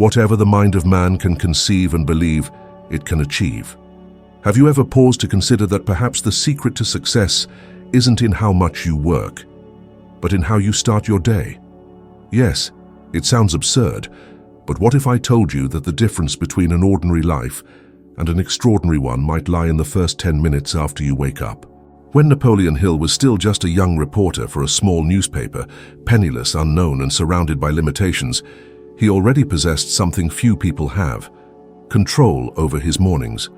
Whatever the mind of man can conceive and believe, it can achieve. Have you ever paused to consider that perhaps the secret to success isn't in how much you work, but in how you start your day? Yes, it sounds absurd, but what if I told you that the difference between an ordinary life and an extraordinary one might lie in the first 10 minutes after you wake up? When Napoleon Hill was still just a young reporter for a small newspaper, penniless, unknown, and surrounded by limitations, he already possessed something few people have: control over his mornings.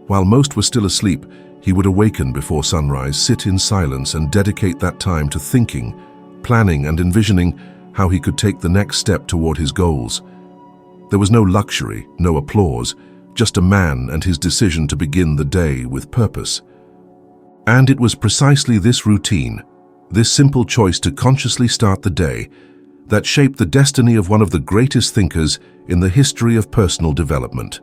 While most were still asleep, he would awaken before sunrise, sit in silence, and dedicate that time to thinking, planning, and envisioning how he could take the next step toward his goals. There was no luxury, no applause, just a man and his decision to begin the day with purpose. And it was precisely this routine, this simple choice to consciously start the day, that shaped the destiny of one of the greatest thinkers in the history of personal development.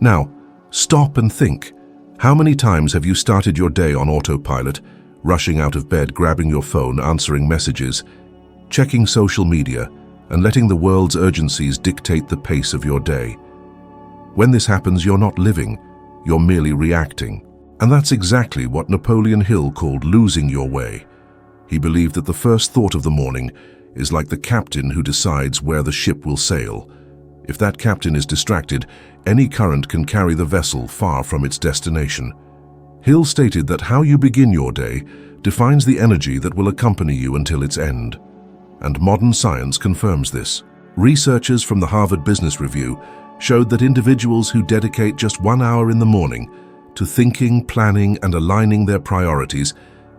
Now, stop and think. How many times have you started your day on autopilot, rushing out of bed, grabbing your phone, answering messages, checking social media, and letting the world's urgencies dictate the pace of your day? When this happens, you're not living, you're merely reacting. And that's exactly what Napoleon Hill called losing your way. He believed that the first thought of the morning is like the captain who decides where the ship will sail. If that captain is distracted, any current can carry the vessel far from its destination. Hill stated that how you begin your day defines the energy that will accompany you until its end. And modern science confirms this. Researchers from the Harvard Business Review showed that individuals who dedicate just 1 hour in the morning to thinking, planning, and aligning their priorities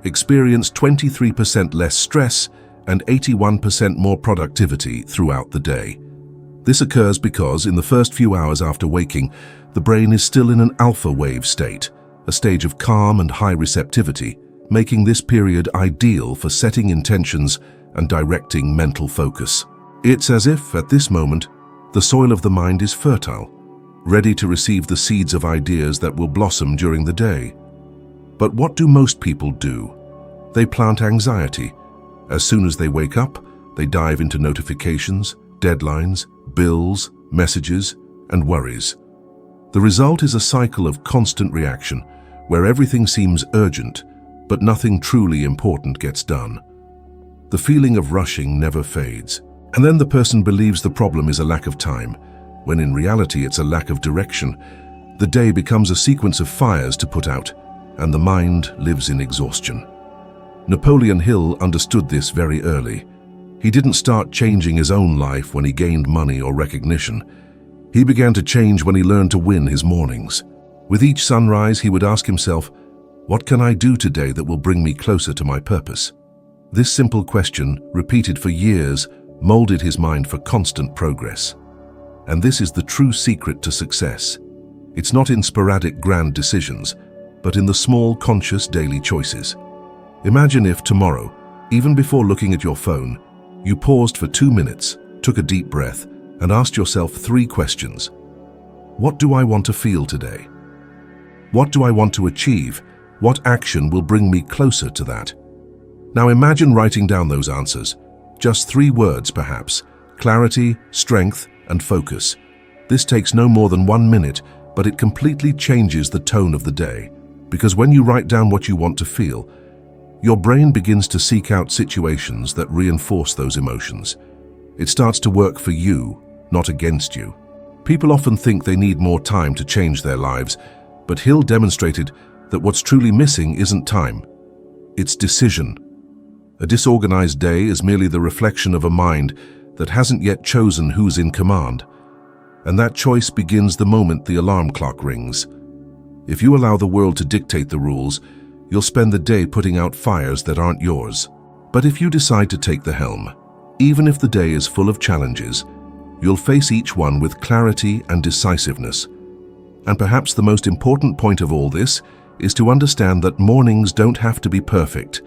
experience 23% less stress and 81% more productivity throughout the day. This occurs because, in the first few hours after waking, the brain is still in an alpha wave state, a stage of calm and high receptivity, making this period ideal for setting intentions and directing mental focus. It's as if, at this moment, the soil of the mind is fertile, ready to receive the seeds of ideas that will blossom during the day. But what do most people do? They plant anxiety. As soon as they wake up, they dive into notifications, deadlines, bills, messages, and worries. The result is a cycle of constant reaction, where everything seems urgent, but nothing truly important gets done. The feeling of rushing never fades, and then the person believes the problem is a lack of time, when in reality it's a lack of direction. The day becomes a sequence of fires to put out, and the mind lives in exhaustion. Napoleon Hill understood this very early. He didn't start changing his own life when he gained money or recognition. He began to change when he learned to win his mornings. With each sunrise, he would ask himself, "What can I do today that will bring me closer to my purpose?" This simple question, repeated for years, molded his mind for constant progress. And this is the true secret to success. It's not in sporadic grand decisions, but in the small conscious daily choices. Imagine if tomorrow, even before looking at your phone, you paused for 2 minutes, took a deep breath, and asked yourself 3 questions. What do I want to feel today? What do I want to achieve? What action will bring me closer to that? Now imagine writing down those answers. Just 3 words perhaps: clarity, strength, and focus. This takes no more than 1 minute, but it completely changes the tone of the day. Because when you write down what you want to feel, your brain begins to seek out situations that reinforce those emotions. It starts to work for you, not against you. People often think they need more time to change their lives, but Hill demonstrated that what's truly missing isn't time. It's decision. A disorganized day is merely the reflection of a mind that hasn't yet chosen who's in command. And that choice begins the moment the alarm clock rings. If you allow the world to dictate the rules, you'll spend the day putting out fires that aren't yours. But if you decide to take the helm, even if the day is full of challenges, you'll face each one with clarity and decisiveness. And perhaps the most important point of all this is to understand that mornings don't have to be perfect.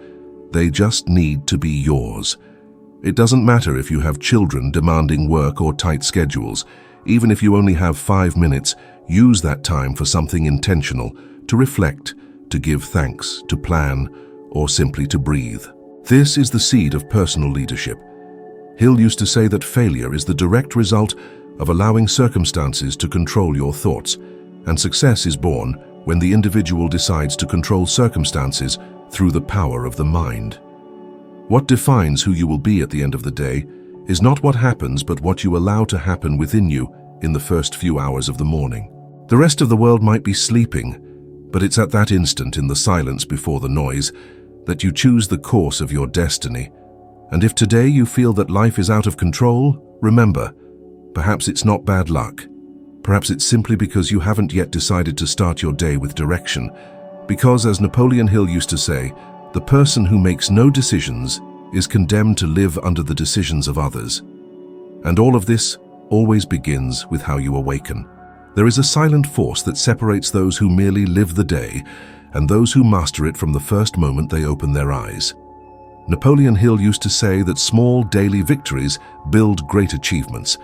They just need to be yours. It doesn't matter if you have children demanding work or tight schedules. Even if you only have 5 minutes, use that time for something intentional, to reflect, to give thanks, to plan, or simply to breathe. This is the seed of personal leadership. Hill used to say that failure is the direct result of allowing circumstances to control your thoughts, and success is born when the individual decides to control circumstances through the power of the mind. What defines who you will be at the end of the day is not what happens, but what you allow to happen within you in the first few hours of the morning. The rest of the world might be sleeping, but it's at that instant, in the silence before the noise, that you choose the course of your destiny. And if today you feel that life is out of control, remember, perhaps it's not bad luck. Perhaps it's simply because you haven't yet decided to start your day with direction. Because, as Napoleon Hill used to say, the person who makes no decisions is condemned to live under the decisions of others. And all of this always begins with how you awaken. There is a silent force that separates those who merely live the day and those who master it from the first moment they open their eyes. Napoleon Hill used to say that small daily victories build great achievements,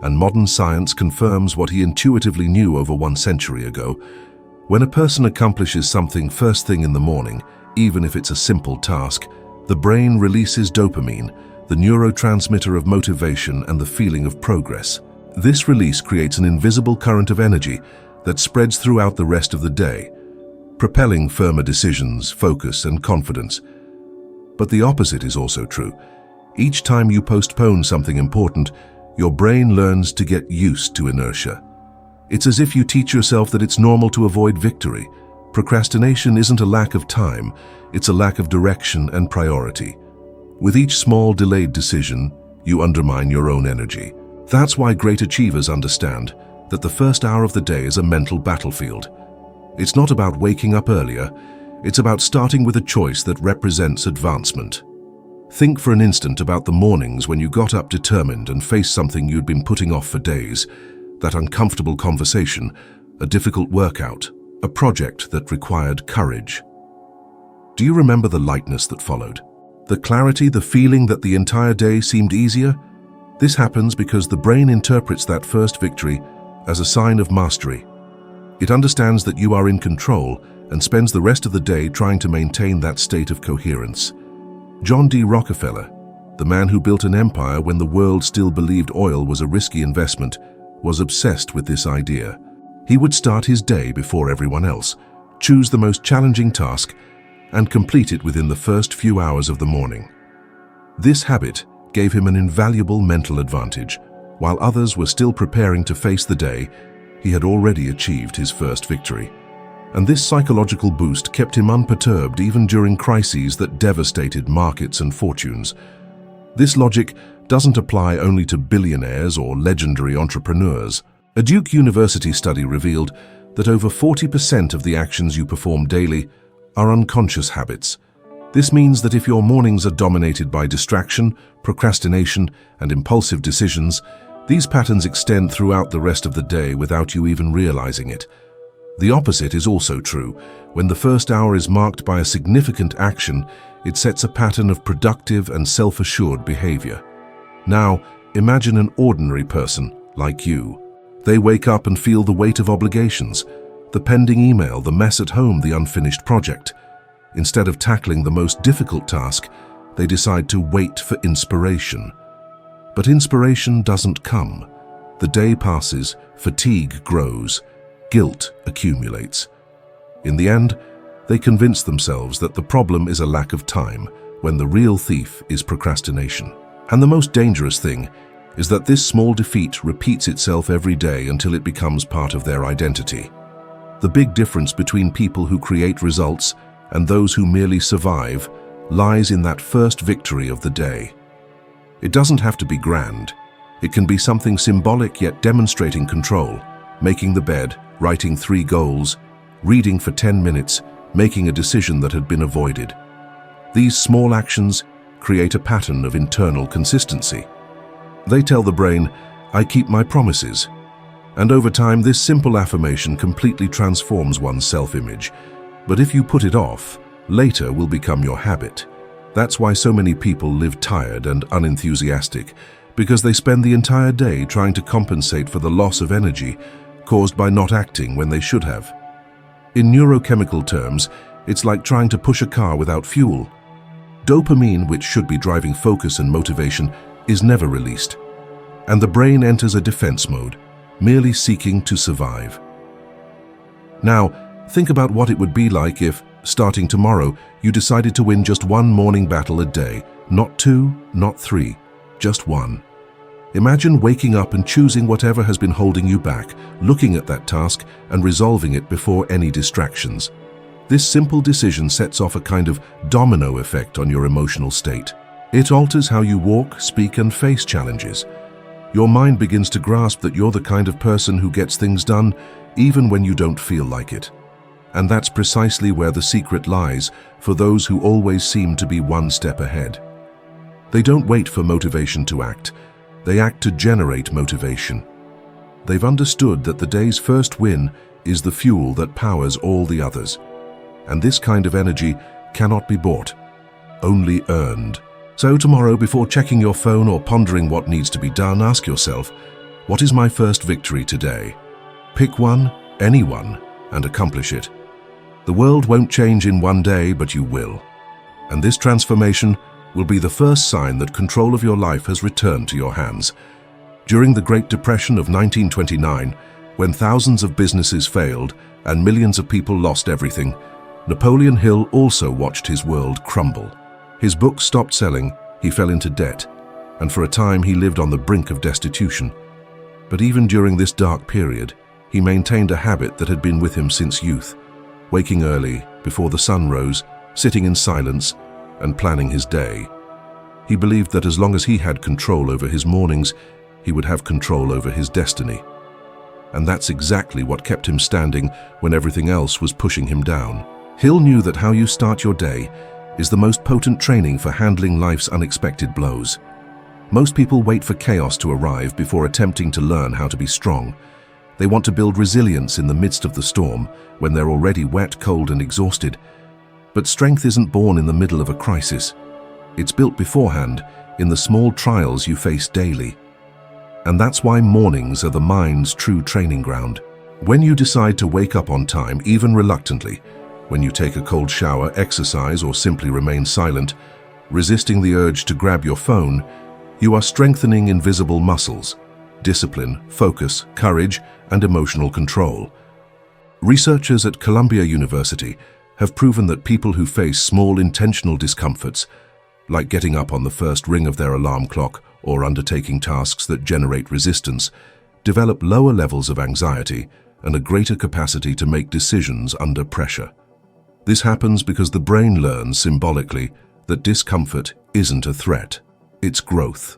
and modern science confirms what he intuitively knew over 1 century ago. When a person accomplishes something first thing in the morning, even if it's a simple task, the brain releases dopamine, the neurotransmitter of motivation and the feeling of progress. This release creates an invisible current of energy that spreads throughout the rest of the day, propelling firmer decisions, focus, and confidence. But the opposite is also true. Each time you postpone something important, your brain learns to get used to inertia. It's as if you teach yourself that it's normal to avoid victory. Procrastination isn't a lack of time, it's a lack of direction and priority. With each small delayed decision, you undermine your own energy. That's why great achievers understand that the first hour of the day is a mental battlefield. It's not about waking up earlier, it's about starting with a choice that represents advancement. Think for an instant about the mornings when you got up determined and faced something you'd been putting off for days, that uncomfortable conversation, a difficult workout, a project that required courage. Do you remember the lightness that followed? The clarity, the feeling that the entire day seemed easier? This happens because the brain interprets that first victory as a sign of mastery. It understands that you are in control and spends the rest of the day trying to maintain that state of coherence. John D. Rockefeller, the man who built an empire when the world still believed oil was a risky investment, was obsessed with this idea. He would start his day before everyone else, choose the most challenging task, and complete it within the first few hours of the morning. This habit gave him an invaluable mental advantage. While others were still preparing to face the day, he had already achieved his first victory. And this psychological boost kept him unperturbed even during crises that devastated markets and fortunes. This logic doesn't apply only to billionaires or legendary entrepreneurs. A Duke University study revealed that over 40% of the actions you perform daily are unconscious habits. This means that if your mornings are dominated by distraction, procrastination, and impulsive decisions, these patterns extend throughout the rest of the day without you even realizing it. The opposite is also true. When the first hour is marked by a significant action, it sets a pattern of productive and self-assured behavior. Now, imagine an ordinary person like you. They wake up and feel the weight of obligations, the pending email, the mess at home, the unfinished project. Instead of tackling the most difficult task, they decide to wait for inspiration. But inspiration doesn't come. The day passes, fatigue grows, guilt accumulates. In the end, they convince themselves that the problem is a lack of time, when the real thief is procrastination. And the most dangerous thing is that this small defeat repeats itself every day until it becomes part of their identity. The big difference between people who create results and those who merely survive lies in that first victory of the day. It doesn't have to be grand. It can be something symbolic yet demonstrating control, making the bed, writing 3 goals, reading for 10 minutes, making a decision that had been avoided. These small actions create a pattern of internal consistency. They tell the brain, "I keep my promises." And over time, this simple affirmation completely transforms one's self-image. But if you put it off, later will become your habit. That's why so many people live tired and unenthusiastic, because they spend the entire day trying to compensate for the loss of energy caused by not acting when they should have. In neurochemical terms, it's like trying to push a car without fuel. Dopamine, which should be driving focus and motivation, is never released. and the brain enters a defense mode, merely seeking to survive. Now, think about what it would be like if, starting tomorrow, you decided to win just one morning battle a day, not two, not three, just one. Imagine waking up and choosing whatever has been holding you back, looking at that task and resolving it before any distractions. This simple decision sets off a kind of domino effect on your emotional state. It alters how you walk, speak, and face challenges. Your mind begins to grasp that you're the kind of person who gets things done even when you don't feel like it. And that's precisely where the secret lies for those who always seem to be one step ahead. They don't wait for motivation to act. They act to generate motivation. They've understood that the day's first win is the fuel that powers all the others. And this kind of energy cannot be bought, only earned. So tomorrow, before checking your phone or pondering what needs to be done, ask yourself, what is my first victory today? Pick one, any one, and accomplish it. The world won't change in one day, but you will. And this transformation will be the first sign that control of your life has returned to your hands. During the Great Depression of 1929, when thousands of businesses failed and millions of people lost everything, Napoleon Hill also watched his world crumble. His books stopped selling, he fell into debt, and for a time he lived on the brink of destitution. But even during this dark period, he maintained a habit that had been with him since youth, waking early, before the sun rose, sitting in silence, and planning his day. He believed that as long as he had control over his mornings, he would have control over his destiny. And that's exactly what kept him standing when everything else was pushing him down. Hill knew that how you start your day is the most potent training for handling life's unexpected blows. Most people wait for chaos to arrive before attempting to learn how to be strong. They want to build resilience in the midst of the storm, when they're already wet, cold, and exhausted. But strength isn't born in the middle of a crisis. It's built beforehand, in the small trials you face daily. And that's why mornings are the mind's true training ground. When you decide to wake up on time, even reluctantly, when you take a cold shower, exercise, or simply remain silent, resisting the urge to grab your phone, you are strengthening invisible muscles: discipline, focus, courage, and emotional control. Researchers at Columbia University have proven that people who face small intentional discomforts, like getting up on the first ring of their alarm clock or undertaking tasks that generate resistance, develop lower levels of anxiety and a greater capacity to make decisions under pressure. This happens because the brain learns symbolically that discomfort isn't a threat, it's growth.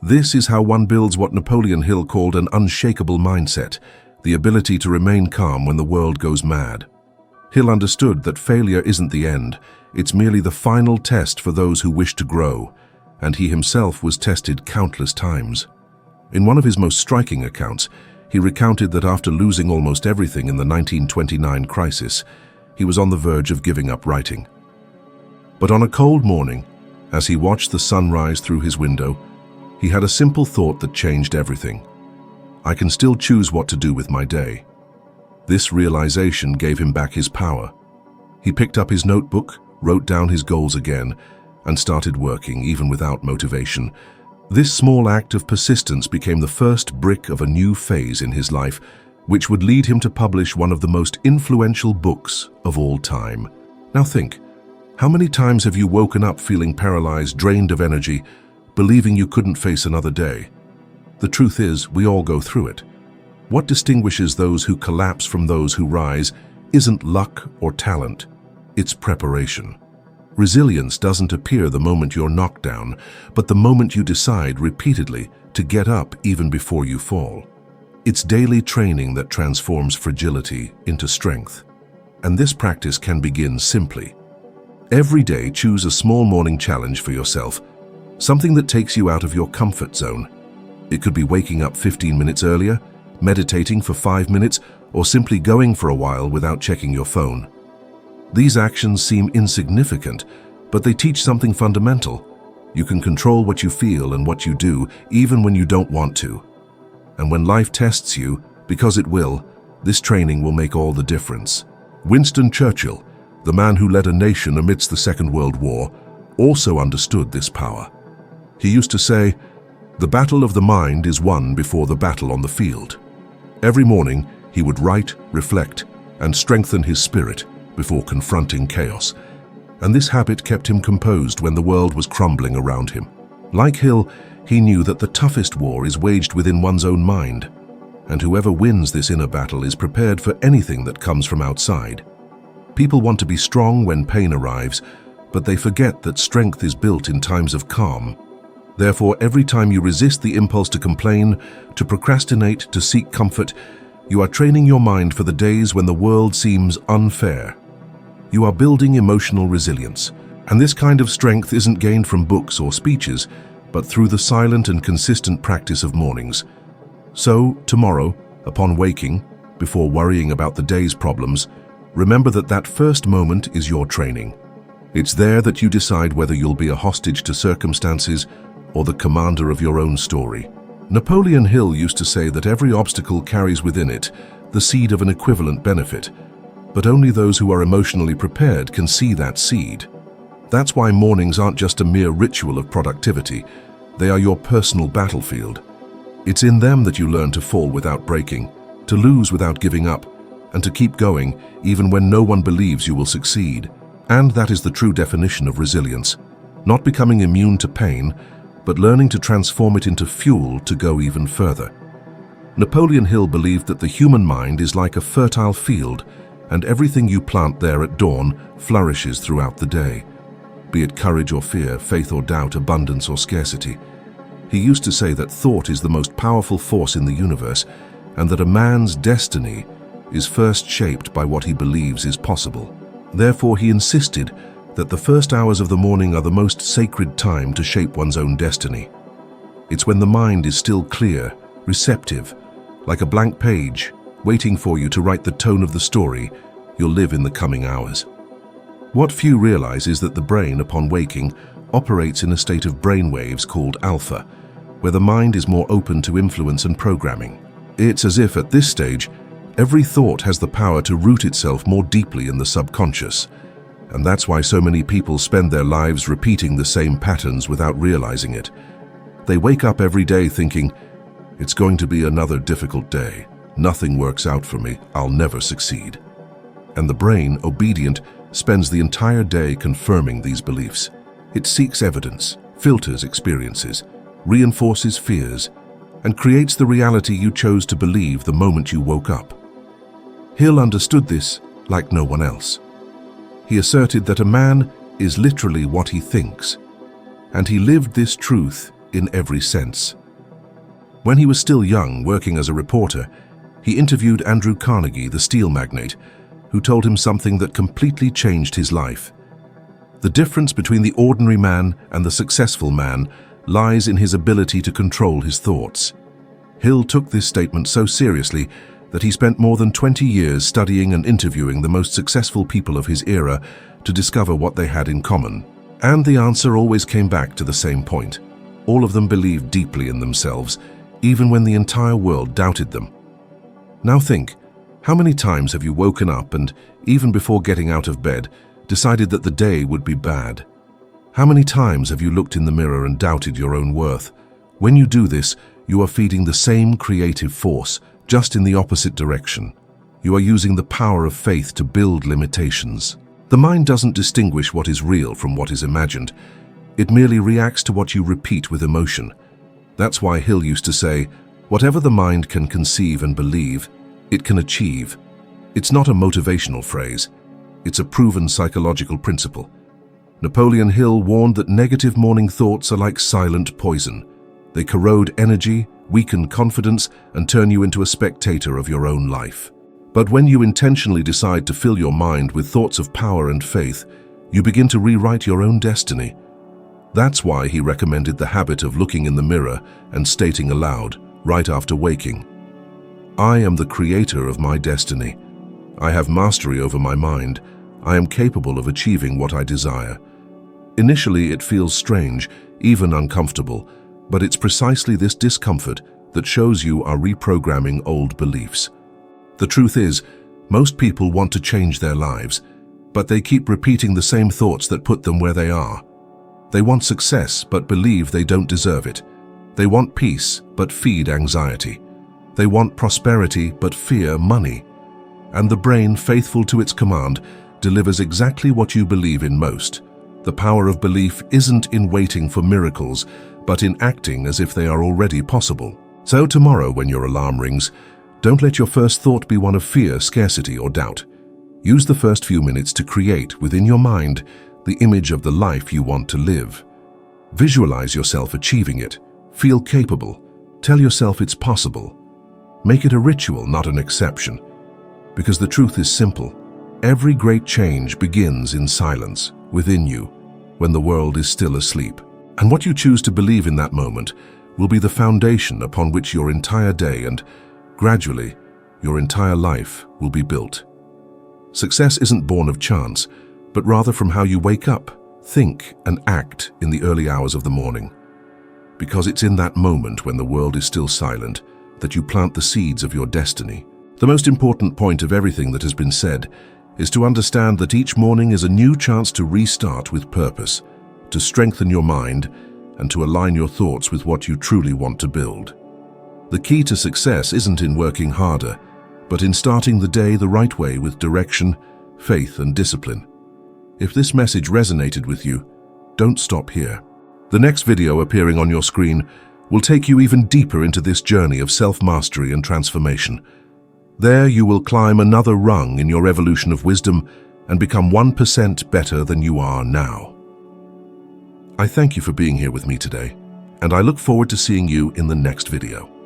This is how one builds what Napoleon Hill called an unshakable mindset, the ability to remain calm when the world goes mad. Hill understood that failure isn't the end, it's merely the final test for those who wish to grow, and he himself was tested countless times. In one of his most striking accounts, he recounted that after losing almost everything in the 1929 crisis, he was on the verge of giving up writing. But on a cold morning, as he watched the sun rise through his window, he had a simple thought that changed everything. I can still choose what to do with my day. This realization gave him back his power. He picked up his notebook, wrote down his goals again, and started working even without motivation. This small act of persistence became the first brick of a new phase in his life, which would lead him to publish one of the most influential books of all time. Now think, how many times have you woken up feeling paralyzed, drained of energy, believing you couldn't face another day? The truth is, we all go through it. What distinguishes those who collapse from those who rise isn't luck or talent, it's preparation. Resilience doesn't appear the moment you're knocked down, but the moment you decide repeatedly to get up even before you fall. It's daily training that transforms fragility into strength. And this practice can begin simply. Every day, choose a small morning challenge for yourself, something that takes you out of your comfort zone. It could be waking up 15 minutes earlier, meditating for 5 minutes, or simply going for a while without checking your phone. These actions seem insignificant, but they teach something fundamental. You can control what you feel and what you do, even when you don't want to. And when life tests you, because it will, this training will make all the difference. Winston Churchill, the man who led a nation amidst the Second World War, also understood this power. He used to say, The battle of the mind is won before the battle on the field. Every morning, he would write, reflect, and strengthen his spirit before confronting chaos. And this habit kept him composed when the world was crumbling around him. Like Hill, he knew that the toughest war is waged within one's own mind, and whoever wins this inner battle is prepared for anything that comes from outside. People want to be strong when pain arrives, but they forget that strength is built in times of calm. Therefore, every time you resist the impulse to complain, to procrastinate, to seek comfort, you are training your mind for the days when the world seems unfair. You are building emotional resilience, and this kind of strength isn't gained from books or speeches, but through the silent and consistent practice of mornings. So, tomorrow, upon waking, before worrying about the day's problems, remember that that first moment is your training. It's there that you decide whether you'll be a hostage to circumstances or the commander of your own story. Napoleon Hill used to say that every obstacle carries within it the seed of an equivalent benefit, but only those who are emotionally prepared can see that seed. That's why mornings aren't just a mere ritual of productivity, they are your personal battlefield. It's in them that you learn to fall without breaking, to lose without giving up, and to keep going even when no one believes you will succeed. And that is the true definition of resilience. Not becoming immune to pain, but learning to transform it into fuel to go even further. Napoleon Hill believed that the human mind is like a fertile field, and everything you plant there at dawn flourishes throughout the day. Be it courage or fear, faith or doubt, abundance or scarcity. He used to say that thought is the most powerful force in the universe, and that a man's destiny is first shaped by what he believes is possible. Therefore, he insisted that the first hours of the morning are the most sacred time to shape one's own destiny. It's when the mind is still clear, receptive, like a blank page, waiting for you to write the tone of the story you'll live in the coming hours. What few realize is that the brain, upon waking, operates in a state of brainwaves called alpha, where the mind is more open to influence and programming. It's as if at this stage, every thought has the power to root itself more deeply in the subconscious. And that's why so many people spend their lives repeating the same patterns without realizing it. They wake up every day thinking, it's going to be another difficult day. Nothing works out for me. I'll never succeed. And the brain, obedient, spends the entire day confirming these beliefs. It seeks evidence, filters experiences, reinforces fears, and creates the reality you chose to believe the moment you woke up. Hill understood this like no one else. He asserted that a man is literally what he thinks, and he lived this truth in every sense. When he was still young, working as a reporter, he interviewed Andrew Carnegie, the steel magnate, who told him something that completely changed his life. The difference between the ordinary man and the successful man lies in his ability to control his thoughts. Hill took this statement so seriously that he spent more than 20 years studying and interviewing the most successful people of his era to discover what they had in common. And the answer always came back to the same point. All of them believed deeply in themselves, even when the entire world doubted them. Now think, how many times have you woken up and, even before getting out of bed, decided that the day would be bad? How many times have you looked in the mirror and doubted your own worth? When you do this, you are feeding the same creative force, just in the opposite direction. You are using the power of faith to build limitations. The mind doesn't distinguish what is real from what is imagined. It merely reacts to what you repeat with emotion. That's why Hill used to say, whatever the mind can conceive and believe, it can achieve. It's not a motivational phrase. It's a proven psychological principle. Napoleon Hill warned that negative morning thoughts are like silent poison. They corrode energy, weaken confidence, and turn you into a spectator of your own life. But when you intentionally decide to fill your mind with thoughts of power and faith, you begin to rewrite your own destiny. That's why he recommended the habit of looking in the mirror and stating aloud, right after waking, I am the creator of my destiny. I have mastery over my mind. I am capable of achieving what I desire. Initially, it feels strange, even uncomfortable, but it's precisely this discomfort that shows you are reprogramming old beliefs. The truth is, most people want to change their lives, but they keep repeating the same thoughts that put them where they are. They want success, but believe they don't deserve it. They want peace, but feed anxiety. They want prosperity, but fear money. And the brain, faithful to its command, delivers exactly what you believe in most. The power of belief isn't in waiting for miracles, but in acting as if they are already possible. So tomorrow, when your alarm rings, don't let your first thought be one of fear, scarcity, or doubt. Use the first few minutes to create within your mind the image of the life you want to live. Visualize yourself achieving it. Feel capable. Tell yourself it's possible. Make it a ritual, not an exception. Because the truth is simple. Every great change begins in silence, within you, when the world is still asleep. And what you choose to believe in that moment will be the foundation upon which your entire day and, gradually, your entire life will be built. Success isn't born of chance, but rather from how you wake up, think, and act in the early hours of the morning. Because it's in that moment when the world is still silent that you plant the seeds of your destiny. The most important point of everything that has been said is to understand that each morning is a new chance to restart with purpose, to strengthen your mind, and to align your thoughts with what you truly want to build. The key to success isn't in working harder, but in starting the day the right way with direction, faith, and discipline. If this message resonated with you, don't stop here. The next video appearing on your screen will take you even deeper into this journey of self-mastery and transformation. There you will climb another rung in your evolution of wisdom and become 1% better than you are now. I thank you for being here with me today, and I look forward to seeing you in the next video.